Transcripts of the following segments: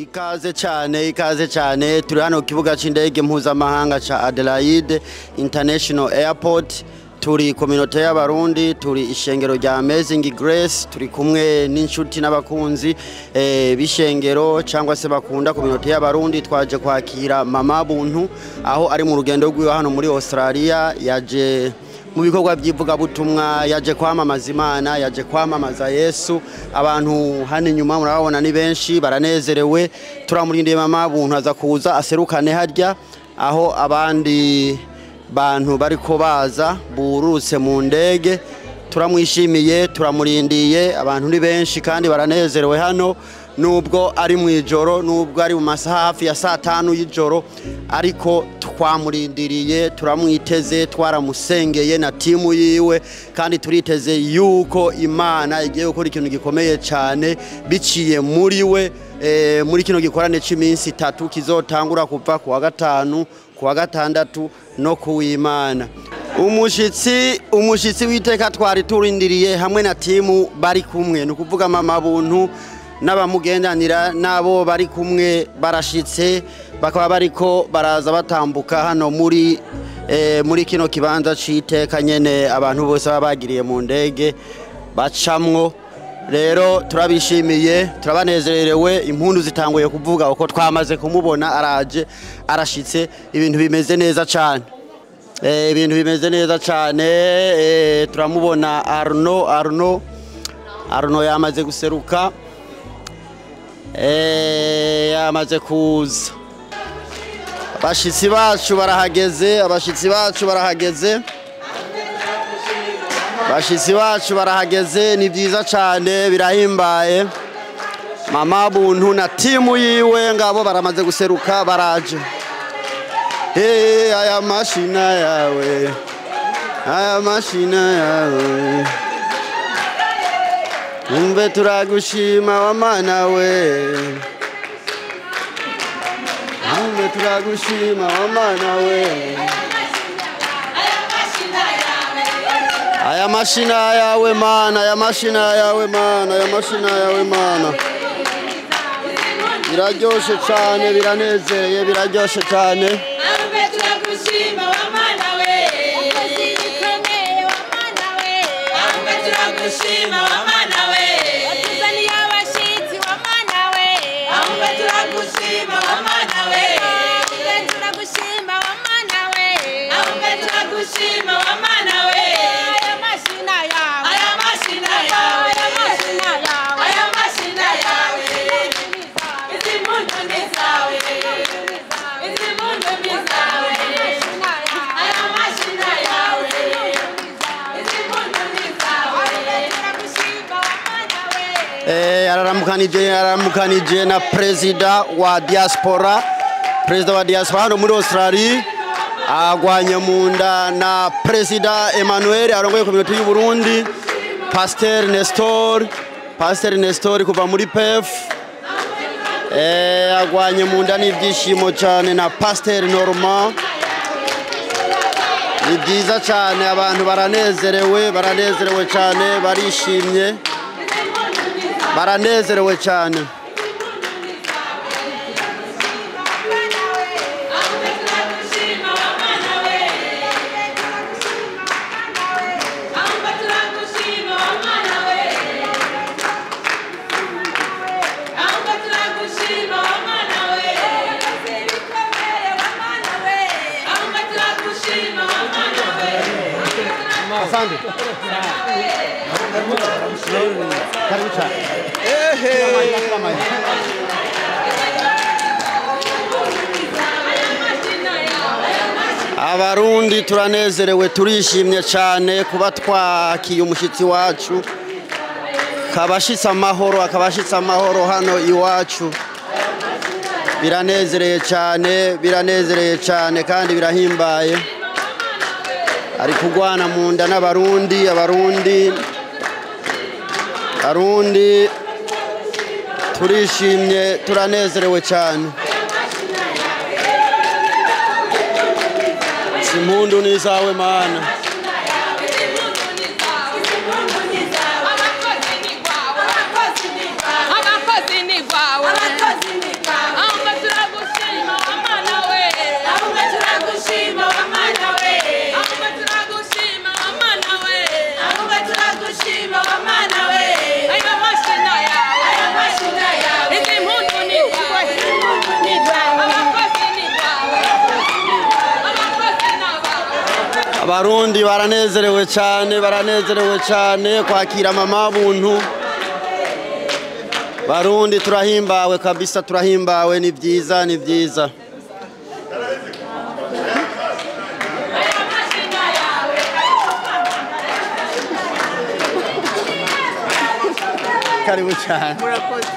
Ikaze cyane turi hano ku kibuga c'indege mpuzamahanga ca Adelaide International Airport. Turi community y'abarundi, turi ishengero rya Amazing Grace, turi kumwe n'inshuti n'abakunzi bishengero cyangwa se bakunda community y'abarundi. Twaje kwakira Mama Buntu aho ari mu rugendo rw'iwe hano muri Australia. Yaje mu bikorwa by'ivuga butumwa, yaje kwamamaza Imana, yaje kwamamaza Yesu. Abantu hano inyuma murabona ni benshi baranezerewe. Turamurindiye Mama Buntu aza kuza aserukane harya aho abandi bantu bariko baza burutse mu ndege. Turamwishimiye, turamurindiye. Abantu ni benshi kandi baranezerewe hano, nubwo ari mu ijoro, nubwo ari mu masaha hafi ya 5 y'ijoro, ariko twamurindiriye, turamwiteze, twaramusengeye na timu yiwe, kandi turiteze yuko Imana igiye gukora ikintu gikomeye cyane biciye muri we muri kino gikorane cy'iminsi 3 kizotangura kuva ku wa gatanu, ku wa gatandatu no ku w'Imana. Umushitsi witeka twari turindiriye hamwe na timu bari kumwe, no kuvuga Mama Buntu n'abamugendanira nabo bari kumwe barashitse, bakaba bariko baraza batambuka hano muri kino kibanza citeka nyene abantu bose babagiriye mu ndege bacamwo. Rero turabishimiye, turabanezerewe, impundu zitanguye kuvuga uko twamaze kumubona araje arashitse. Ibintu bimeze neza cyane, ibintu bimeze neza cyane. Turamubona Arno yamaze guseruka, yamaze kuza. Abashitsi bacu barahageze, abashitsi bacu barahageze, abashitsi bacu barahageze. Ni byiza cyane, birahimbaye. Mama Buntu na timu yiwe ngabo baramaze guseruka, baraje. Aya mashina yawe, aya mashina yawe, umbe turagushima wa mana we, umbe turagushima wa mana we. Aya mashina yawe mana, aya mashina yawe mana, aya mashina yawe mana. Biraryoshe cyane, biranezeye, biraryoshe cyane. Umbe turagushima wa mana we, umbe turagushima wa mana we, watuzaniye abashitsi wa mana we, umbe turagushima wa mana we, umbe turagushima wa mana we, umbe turagushima wa mana we. Aya mashina yawe, aya mashina yawe, aya mashina yawe, aya mashina yawe, izimundu ni zawe, izimundu ni zawe, aya mashina yawe, izimundu ni zawe, turagushima wa mana we. Aramukanije na President wa diaspora, President wa diaspora hano muri Australia. Agwanye munda na President Emmanuel arongoye community y'u Burundi, Pasteur Nestor kuva muri PEF. Agwanye munda n'ibyishimo cyane na Pasteur Norma. Ni byiza cyane, abantu baranezerewe cyane, barishimye, baranezerewe cyane. Asante. Karibu sana. Abarundi turanezerewe, turishimye cyane kuba twakiye umushitsi wacu, kabashitsa amahoro hano iwacu. Biranezereye cyane kandi birahimbaye. Ari kugwana munda n'abarundi, abarundi turishimye, turanezerewe cyane. Impundu ni zawe mana. Abakozi ni kwawe, abarundi baranezerewe cyane kwakira mama buntu. Barundi turahimbawe kabisa, turahimbawe, ni byiza. Karibu cyane.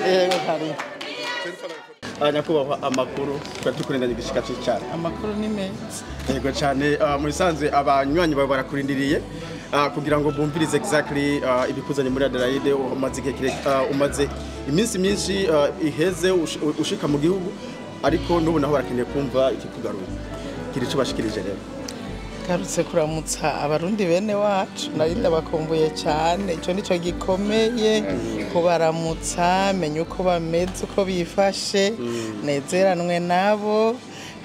Yego karibu. Nyakubahwa amakuru twadukurenganya igishika cyane. Amakuru ni meza. Yego cyane muri sanzwe abanywanyi bawe barakurindiriye kugira ngo bumvirize exactly ibikuzanye muri Adelaide. Umaze iminsi myinshi iheze ushika mu gihugu, ariko n'ubu naho barakeneye kumva ikikugaruye. Kiri cyo bashikirije rero. Garutse kuramutsa abarundi bene wacu, nari ndabakumbuye cyane. Ico nico gikomeye, kubaramutsa, menya uko bameze, uko bifashe, nezeranwe nabo,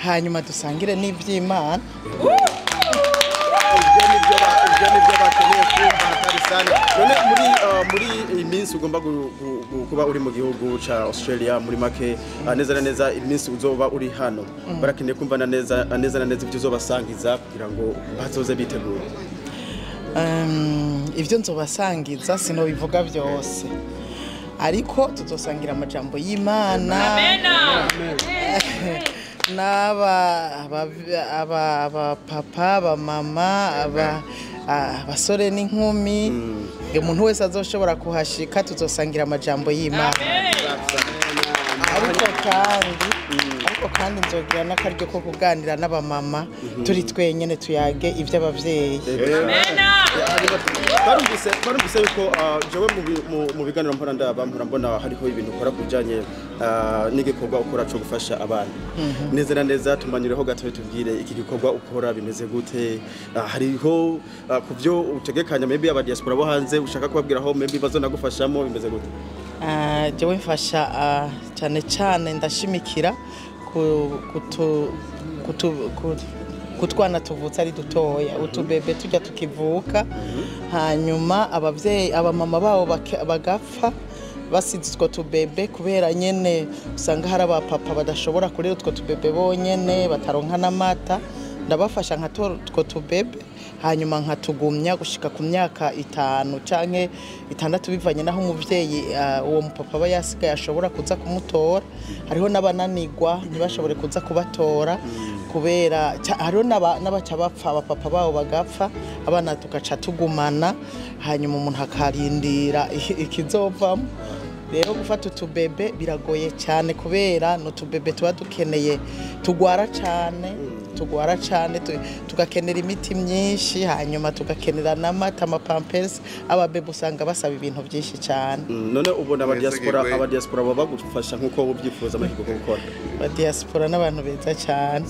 hanyuma dusangire n'ivy'Imana. Ibyo nibyo bakeneye kumva hatari sana. None muri iminsi ugomba kuba uri mu gihugu ca Australia, muri make neza iminsi uzoba uri hano, barakeneye kumva neza ibyo uzobasangiza kugira ngo bazoze bitegura. Ibyo nzobasangiza sino bivuga byose, ariko tuzosangira amajambo y'Imana. Aba papa, aba mama, abasore n'inkumi, umuntu wese azoshobora kuhashika, tuzosangira amajambo y'Imana. Ariko kandi nzogira n'akaryo ko kuganira n'abamama, turi twenyene tuyage iby'abavyeyi. Barumvise yuko jewe mu biganiro mpora mbona hariho ibintu ukora kujanye n'igikorwa ukora cyo gufasha abantu. Neza tumanyireho gato tubwire iki gikorwa ukora bimeze gute, hariho kuvyo utegekanya maybe aba diaspora bo hanze ushaka kubabwiraho maybe bazonagufashamo bimeze gute? Jewe mfasha cyane ndashimikira kutwana tuvutse ari dutoya, utubebe tujya tukivuka, hanyuma abavyeyi abamama babo bagapfa basize utwo tubebe, kubera nyene usanga hari abapapa badashobora kurera utwo tubebe bonyene, bataronka n'amata. Ndabafasha nkatora utwo tubebe, hanyuma nkatugumya gushika ku myaka 5 canke 6 bivanye naho umuvyeyi uwo mupapa aba yasigaye ashobora kuza kumutora. Hariho n'abananirwa ntibashobore kuza kubatora, kubera hariho n'abaca bapfa, abapapa babo bagapfa, abana tugaca tugumana, hanyuma umuntu akarindira ikizovamo. Rero gufata utubebe biragoye cyane, kubera n'utubebe tuba dukeneye, tugwara cyane, tugakenera imiti myinshi, hanyuma tugakenera n'amata, amapampers. Ababebe usanga basaba ibintu byinshi cyane. None ubona aba diaspora baba bagufasha nkuko ubyifuza mu gihugu gukora? Aba diaspora n'abantu beza cyane.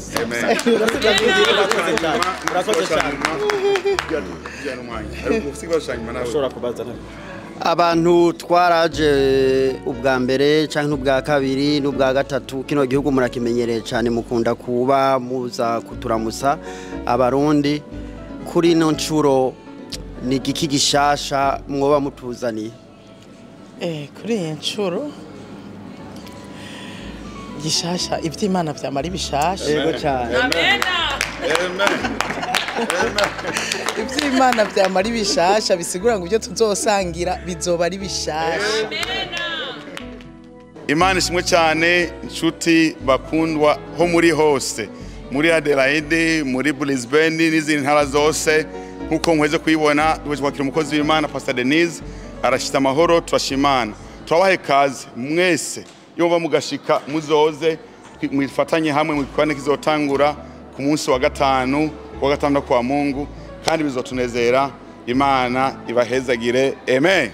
Abantu twaraje ubwa mbere cyangwa n'ubwa kabiri n'ubwa gatatu, kino gihugu murakimenyereye cyane, mukunda kuba muza kuturamusa abarundi. Kuri no ncuro ni giki gishasha mwoba mutuzaniye? Kuri iyi ncuro gishasha ivy'Imana vyamara ibishasha. Yego cyane. Amen. Ivy'Imana vyamara ibishasha, bisigura ngo ibyo tuzosangira bizoba ari bishasha. Imana ishimwe cyane, inshuti bakundwa ho muri hose, muri Adelaide, muri Brisbane n'izindi ntara zose. Nkuko mweze kuyibona, duje kwakira umukozi w'Imana Pastor Denise, arashita amahoro, turashimana. Turabahe kazi mwese, yumva mugashika muzoze mwifatanye hamwe mu kwane kizotangura ku munsi wa gatanu kwa Mungu, kandi bizotunezera. Imana ibahezagire. Amen.